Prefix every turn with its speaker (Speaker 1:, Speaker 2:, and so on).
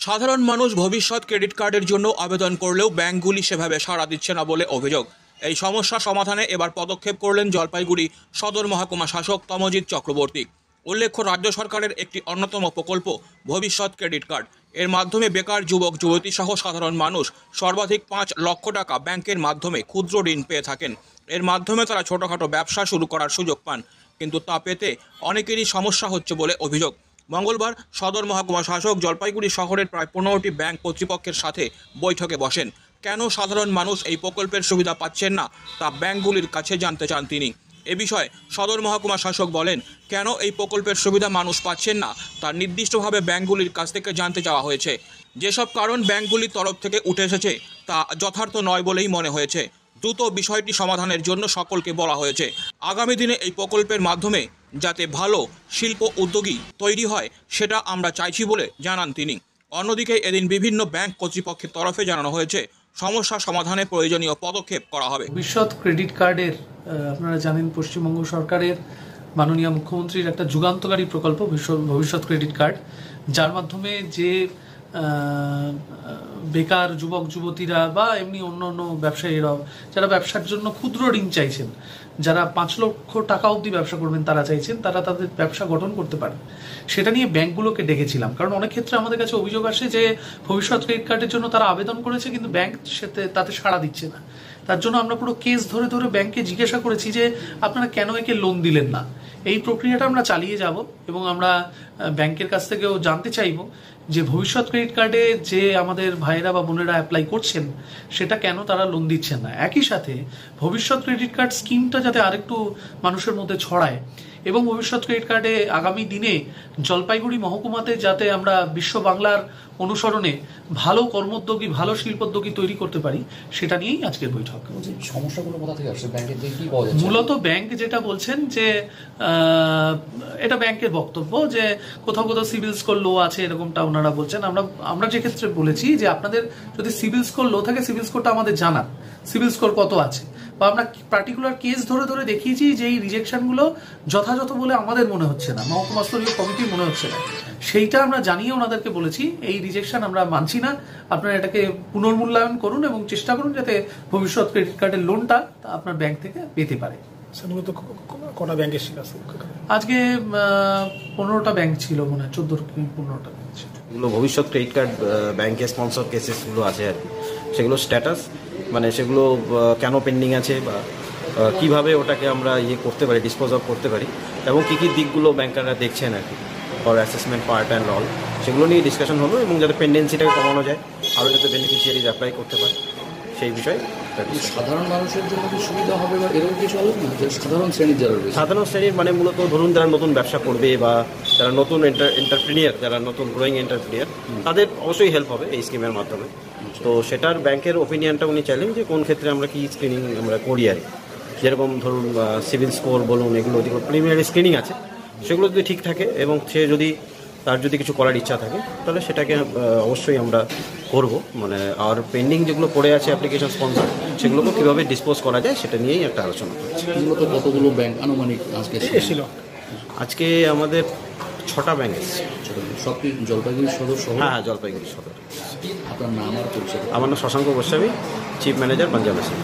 Speaker 1: সাধারণ মানুষ ভবিষ্যৎ ক্রেডিট কার্ডের জন্য আবেদন করলেও ব্যাংকগুলি সেভাবে সাড়া দিচ্ছে না বলে অভিযোগ। এই সমস্যা সমাধানে এবার পদক্ষেপ করলেন জলপাইগুড়ি সদর মহকুমা শাসক তমজিৎ চক্রবর্তী। উল্লেখ্য, রাজ্য সরকারের একটি অন্যতম প্রকল্প ভবিষ্যৎ ক্রেডিট কার্ড। এর মাধ্যমে বেকার যুবক যুবতী সহ সাধারণ মানুষ সর্বাধিক 5 লক্ষ টাকা ব্যাংকের মাধ্যমে ক্ষুদ্র ঋণ পেয়ে থাকেন। এর মাধ্যমে তারা ছোটোখাটো ব্যবসা শুরু করার সুযোগ পান, কিন্তু তা পেতে অনেকেরই সমস্যা হচ্ছে বলে অভিযোগ। মঙ্গলবার সদর মহকুমা শাসক জলপাইগুড়ি শহরের প্রায় 15টি ব্যাংক কর্তৃপক্ষের সাথে বৈঠকে বসেন। কেন সাধারণ মানুষ এই প্রকল্পের সুবিধা পাচ্ছেন না তা ব্যাংকগুলির কাছে জানতে চান তিনি। এ বিষয়ে সদর মহকুমা শাসক বলেন, কেন এই প্রকল্পের সুবিধা মানুষ পাচ্ছেন না তা নির্দিষ্টভাবে ব্যাংকগুলির কাছ থেকে জানতে চাওয়া হয়েছে। যেসব কারণ ব্যাংকগুলির তরফ থেকে উঠে এসেছে তা যথার্থ নয় বলেই মনে হয়েছে। দ্রুত বিষয়টি সমাধানের জন্য সকলকে বলা হয়েছে। আগামী দিনে এই প্রকল্পের মাধ্যমে যাতে ভালো শিল্প উদ্যোগী তৈরি হয় সেটা আমরা চাইছি বলে জানান তিনি। অন্যদিকে এদিন বিভিন্ন ব্যাংক কর্তৃপক্ষের তরফে জানানো হয়েছে সমস্যা সমাধানে প্রয়োজনীয় পদক্ষেপ করা হবে।
Speaker 2: ভবিষ্যৎ ক্রেডিট কার্ডের আপনারা জানেন পশ্চিমবঙ্গ সরকারের মাননীয় মুখ্যমন্ত্রীর একটা যুগান্তকারী প্রকল্প ভবিষ্যৎ ক্রেডিট কার্ড, যার মাধ্যমে যে বেকার যুবক যুবতীরা বা এমনি অন্য অন্য ব্যবসায়ীরাও যারা ব্যবসার জন্য ক্ষুদ্র ঋণ চাইছেন, যারা 5 লক্ষ টাকা অবধি ব্যবসা করবেন তারা চাইছেন, তারা তাদের ব্যবসা গঠন করতে পারেন। সেটা নিয়ে ব্যাংকগুলোকে ডেকেছিলাম, কারণ অনেক ক্ষেত্রে আমাদের কাছে অভিযোগ আসে যে ভবিষ্যৎ ক্রেডিট কার্ডের জন্য তারা আবেদন করেছে কিন্তু ব্যাংক তাতে সাড়া দিচ্ছে না। তার জন্য আমরা পুরো কেস ধরে ধরে ব্যাংকে জিজ্ঞাসা করেছি যে আপনারা কেন একে লোন দিলেন না। এই প্রক্রিয়াটা আমরা চালিয়ে যাব এবং আমরা ব্যাংকের কাছ থেকেও জানতে চাইব যে ভবিষ্যৎ ক্রেডিট কার্ডে যে আমাদের ভাইয়েরা বা বোনেরা অ্যাপ্লাই করছেন সেটা কেন তারা লোন দিচ্ছেন না। একই সাথে ভবিষ্যৎ ক্রেডিট কার্ড স্কিমটা যাতে আরেকটু মানুষের মধ্যে ছড়ায় এবং ভবিষ্যৎ ক্রেডিট কার্ডে আগামী দিনে জলপাইগুড়ি মহকুমাতে যাতে আমরা বিশ্ব বাংলার অনুসরণে ভালো কর্মোদ্যোগী ভালো শিল্পোদ্যোগী তৈরি করতে পারি, সেটা নিয়েই আজকের বৈঠক।
Speaker 3: সমস্যাগুলো কোথা থেকে আসছে, ব্যাংকের থেকে কি পাওয়া যাচ্ছে?
Speaker 2: মূলত ব্যাংক যেটা বলছেন যে এটা ব্যাংকের বক্তব্য যে কোথাও কোথাও সিভিল স্কোর লো আছে, এরকমটা ওনারা বলছেন। আমরা যে ক্ষেত্রে বলেছি যে আপনাদের যদি সিভিল স্কোর লো থাকে সিভিল স্কোরটা আমাদের জানান, সিভিল স্কোর কত আছে, বা আমরা পার্টিকুলার কেস ধরে ধরে দেখিয়েছি যে এই রিজেকশনগুলো যথাযথ বলে আমাদের মনে হচ্ছে না, মহকুমা স্তরীয় কমিটির মনে হচ্ছে না। সেইটা আমরা জানিয়ে ওনাদেরকে বলেছি এই রিজেকশন আমরা মানছি না, আপনারা এটাকে পুনর্মূল্যায়ন করুন এবং চেষ্টা করুন যাতে ভবিষ্যৎ ক্রেডিট কার্ডের লোনটা আপনার ব্যাংক থেকে পেতে পারে।
Speaker 4: মূলত কটা ব্যাংক ছিল
Speaker 2: আজকে? 15টা ব্যাংক ছিল, মনে হয় 14-15টা ব্যাংক ছিল।
Speaker 5: এগুলো ভবিষ্যৎ ক্রেডিট কার্ড ব্যাংকের স্পন্সর কেসেসগুলো আছে আর সেগুলো স্ট্যাটাস মানে সেগুলো কেন পেন্ডিং আছে বা কিভাবে ওটাকে আমরা করতে পারি, ডিসপোজ অফ করতে পারি এবং কী কী দিকগুলো ব্যাংকাররা দেখছেন আর কি, for assessment part and all, সেগুলো নিয়ে ডিসকাশন হলো এবং যাতে পেন্ডেন্সিটাকে কমানো যায়, আরও যাতে বেনিফিশিয়ারিজ অ্যাপ্লাই করতে পারে সেই বিষয়ে।
Speaker 3: সাধারণ মানুষের জন্য কি সুবিধা হবে বা এরকম কিছু হবে না? সাধারণ শ্রেণীর যারা রয়েছে,
Speaker 5: সাধারণ শ্রেণীর মানে মূলত ধরুন যারা নতুন ব্যবসা করবে বা যারা নতুন এন্টারপ্রিনিয়ার, যারা নতুন গ্রোয়িং এন্টারপ্রিনিয়ার, তাদের অবশ্যই হেল্প হবে এই স্কিমের মাধ্যমে। তো সেটার ব্যাংকের ওপিনিয়নটা উনি চাইলেন যে কোন ক্ষেত্রে আমরা কি স্ক্রিনিং আমরা করি আর যেরকম ধরুন সিভিল স্কোর বলুন, এগুলো প্রিলিমিনারি স্ক্রিনিং আছে, সেগুলো যদি ঠিক থাকে এবং সে যদি তার যদি কিছু করার ইচ্ছা থাকে তাহলে সেটাকে অবশ্যই আমরা করব। মানে আর পেন্ডিং যেগুলো পড়ে আছে অ্যাপ্লিকেশন স্পন্সর, সেগুলোকে কীভাবে ডিসপোজ করা যায় সেটা নিয়েই একটা আলোচনা করছি।
Speaker 3: মূলত কতগুলো ব্যাংক আনুমানিক আজকে এসেছিল?
Speaker 5: আজকে আমাদের 6টা ব্যাংক এসেছে।
Speaker 3: সব কি জলপাইগুড়ি সদর শহর?
Speaker 5: হ্যাঁ, জলপাইগুড়ি সদর।
Speaker 3: আপনার নাম আর পরিচয়?
Speaker 5: আমার নাম Shashank Goswami, chief manager Punjab national.